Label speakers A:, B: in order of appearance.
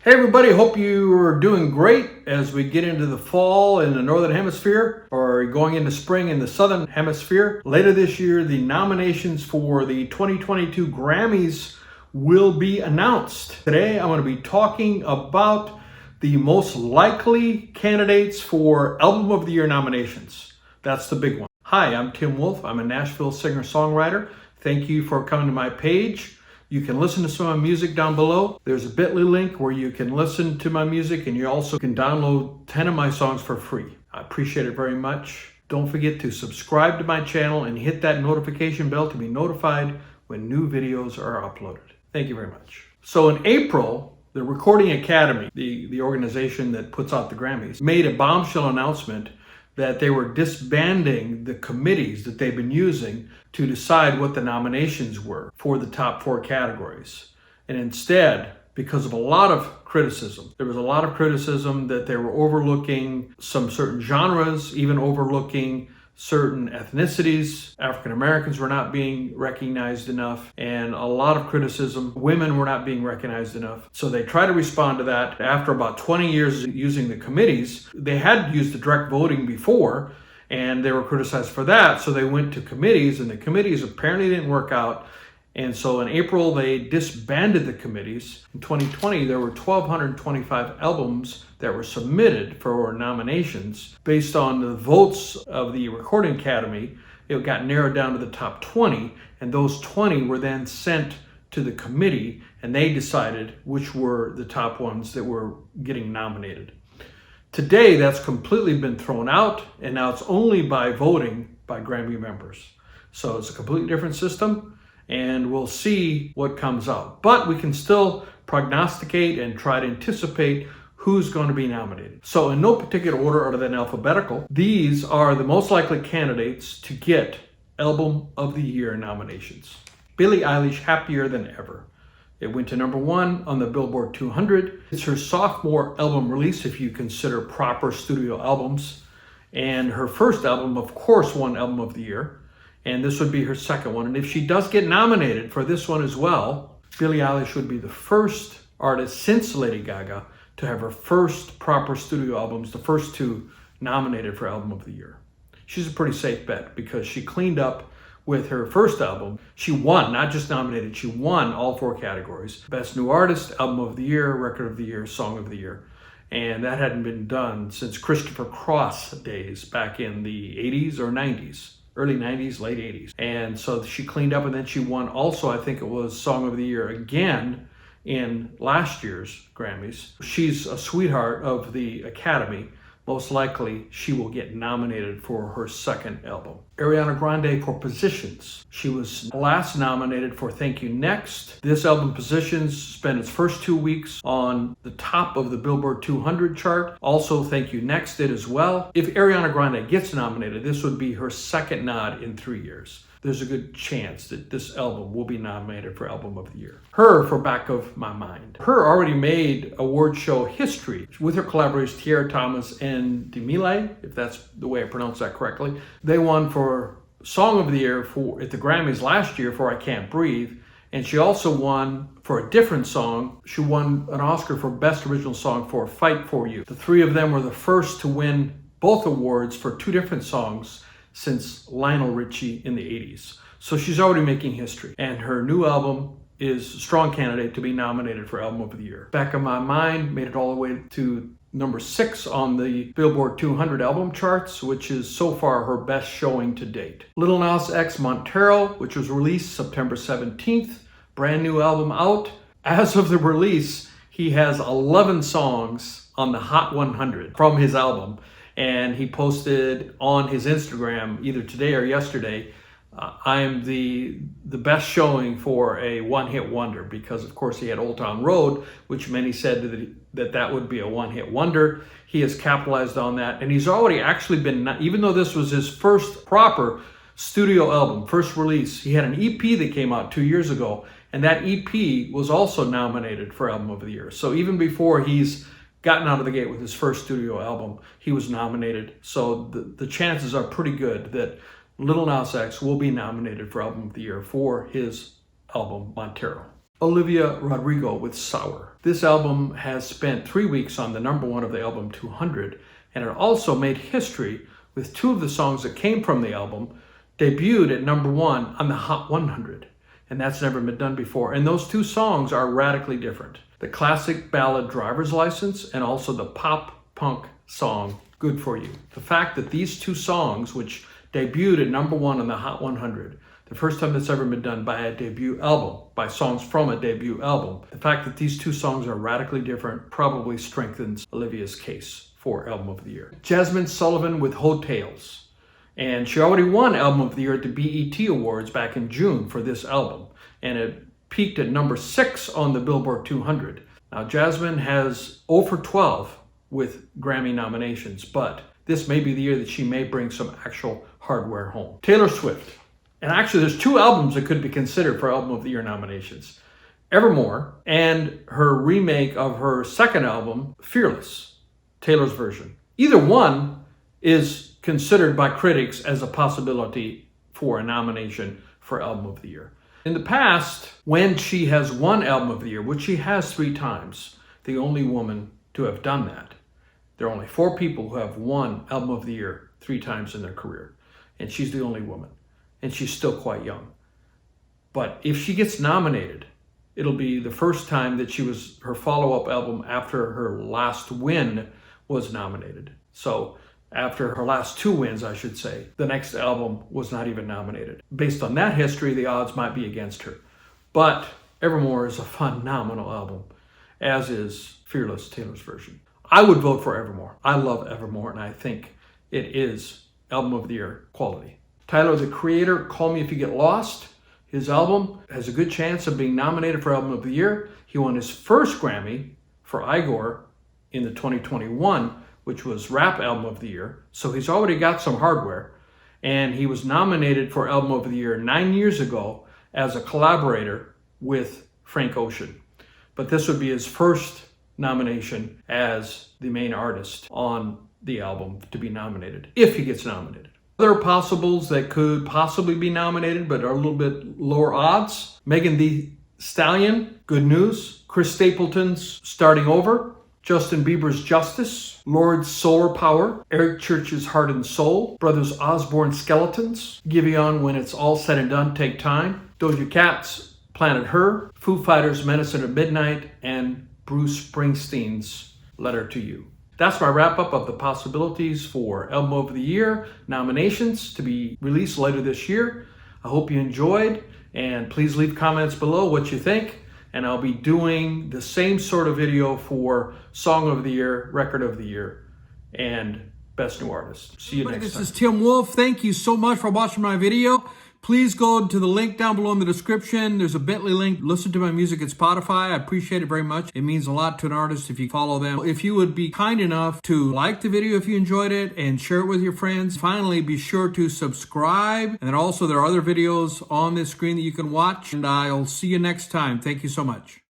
A: Hey everybody, hope you are doing great as we get into the fall in the Northern Hemisphere or going into spring in the Southern Hemisphere. Later this year, the nominations for the 2022 Grammys will be announced. Today, I'm going to be talking about the most likely candidates for Album of the Year nominations. That's the big one. Hi, I'm Tim Wolf. I'm a Nashville singer-songwriter. Thank you for coming to my page. You can listen to some of my music down below. There's a bit.ly link where you can listen to my music, and you also can download 10 of my songs for free. I appreciate it very much. Don't forget to subscribe to my channel and hit that notification bell to be notified when new videos are uploaded. Thank you very much. So in April, the Recording Academy, the organization that puts out the Grammys, made a bombshell announcement that they were disbanding the committees that they've been using to decide what the nominations were for the top 4 categories. And instead, because of a lot of criticism, there was a lot of criticism that they were overlooking some certain genres, even overlooking certain ethnicities. African Americans were not being recognized enough, and a lot of criticism. Women were not being recognized enough. So they tried to respond to that. After about 20 years using the committees, they had used the direct voting before, and they were criticized for that. So they went to committees, and the committees apparently didn't work out. And so in April, they disbanded the committees. In 2020, there were 1,225 albums that were submitted for nominations. Based on the votes of the Recording Academy, it got narrowed down to the top 20, and those 20 were then sent to the committee, and they decided which were the top ones that were getting nominated. Today, that's completely been thrown out, and now it's only by voting by Grammy members. So it's a completely different system, and we'll see what comes out. But we can still prognosticate and try to anticipate who's going to be nominated. So in no particular order other than alphabetical, these are the most likely candidates to get Album of the Year nominations. Billie Eilish, Happier Than Ever. It went to number 1 on the Billboard 200. It's her sophomore album release if you consider proper studio albums. And her first album, of course, won Album of the Year. And this would be her second one. And if she does get nominated for this one as well, Billie Eilish would be the first artist since Lady Gaga to have her first proper studio albums, the first 2 nominated for Album of the Year. She's a pretty safe bet because she cleaned up with her first album. She won, not just nominated, she won all 4 categories. Best New Artist, Album of the Year, Record of the Year, Song of the Year. And that hadn't been done since Christopher Cross days back in the 80s or 90s. Early 90s, late 80s. And so she cleaned up, and then she won also, I think it was Song of the Year again in last year's Grammys. She's a sweetheart of the Academy. Most likely she will get nominated for her second album. Ariana Grande for Positions. She was last nominated for Thank You Next. This album, Positions, spent its first 2 weeks on the top of the Billboard 200 chart. Also, Thank You Next did as well. If Ariana Grande gets nominated, this would be her second nod in 3 years. There's a good chance that this album will be nominated for Album of the Year. H.e.r. for Back of My Mind. H.e.r. already made award show history with her collaborators T.e.r. Thomas and Demile, if that's the way I pronounce that correctly. They won for Song of the Year at the Grammys last year for I Can't Breathe. And she also won for a different song. She won an Oscar for Best Original Song for Fight For You. The 3 of them were the first to win both awards for 2 different songs since Lionel Richie in the 80s. So she's already making history. And her new album is a strong candidate to be nominated for Album of the Year. Back of My Mind made it all the way to number 6 on the Billboard 200 album charts, which is so far her best showing to date. Lil Nas X Montero, which was released September 17th, brand new album out. As of the release, he has 11 songs on the Hot 100 from his album. And he posted on his Instagram either today or yesterday, I'm the best showing for a one-hit wonder, because of course he had Old Town Road, which many said that would be a one-hit wonder. He has capitalized on that, and he's already actually been, even though this was his first proper studio album, first release, he had an EP that came out 2 years ago, and that EP was also nominated for Album of the Year. So even before he's gotten out of the gate with his first studio album, he was nominated. So the chances are pretty good that Lil Nas X will be nominated for Album of the Year for his album Montero. Olivia Rodrigo with Sour. This album has spent 3 weeks on the number one of the album 200, and it also made history with two of the songs that came from the album debuted at number one on the Hot 100. And that's never been done before. And those two songs are radically different. The classic ballad Driver's License and also the pop punk song Good For You. The fact that these two songs, which debuted at number one on the Hot 100, the first time that's ever been done by a debut album, by songs from a debut album, the fact that these two songs are radically different probably strengthens Olivia's case for Album of the Year. Jasmine Sullivan with Hotels. And she already won Album of the Year at the BET Awards back in June for this album. And it peaked at number 6 on the Billboard 200. Now, Jasmine has 0 for 12 with Grammy nominations, but this may be the year that she may bring some actual hardware home. Taylor Swift. And actually, there's two albums that could be considered for Album of the Year nominations. Evermore and her remake of her second album, Fearless, Taylor's version. Either one is considered by critics as a possibility for a nomination for Album of the Year. In the past, when she has won Album of the Year, which she has 3 times, the only woman to have done that. There are only 4 people who have won Album of the Year 3 times in their career, and she's the only woman, and she's still quite young. But if she gets nominated, it'll be the first time that her follow-up album after her last win was nominated. So after her last 2 wins, I should say, the next album was not even nominated. Based on that history, the odds might be against her. But Evermore is a phenomenal album, as is Fearless, Taylor's version. I would vote for Evermore. I love Evermore, and I think it is Album of the Year quality. Tyler, the Creator, Call Me If You Get Lost. His album has a good chance of being nominated for Album of the Year. He won his first Grammy for h.e.r. in the 2021, which was Rap Album of the Year. So he's already got some hardware. And he was nominated for Album of the Year 9 years ago as a collaborator with Frank Ocean. But this would be his first nomination as the main artist on the album to be nominated, if he gets nominated. Other possibles that could possibly be nominated but are a little bit lower odds: Megan Thee Stallion, Good News; Chris Stapleton's Starting Over; Justin Bieber's Justice; Lord's Solar Power; Eric Church's Heart and Soul; Brothers Osborne Skeletons; Giveon, When It's All Said and Done, Take Time; Doja Cat's Planet Her; Foo Fighters' Medicine at Midnight; and Bruce Springsteen's Letter to You. That's my wrap-up of the possibilities for Album of the Year nominations to be released later this year. I hope you enjoyed, and please leave comments below what you think. And I'll be doing the same sort of video for Song of the Year, Record of the Year, and Best New Artist. See you next time. This is Tim Wolf. Thank you so much for watching my video. Please go to the link down below in the description. There's a Bitly link. Listen to my music at Spotify. I appreciate it very much. It means a lot to an artist if you follow them. If you would be kind enough to like the video if you enjoyed it and share it with your friends. Finally, be sure to subscribe. And then also there are other videos on this screen that you can watch. And I'll see you next time. Thank you so much.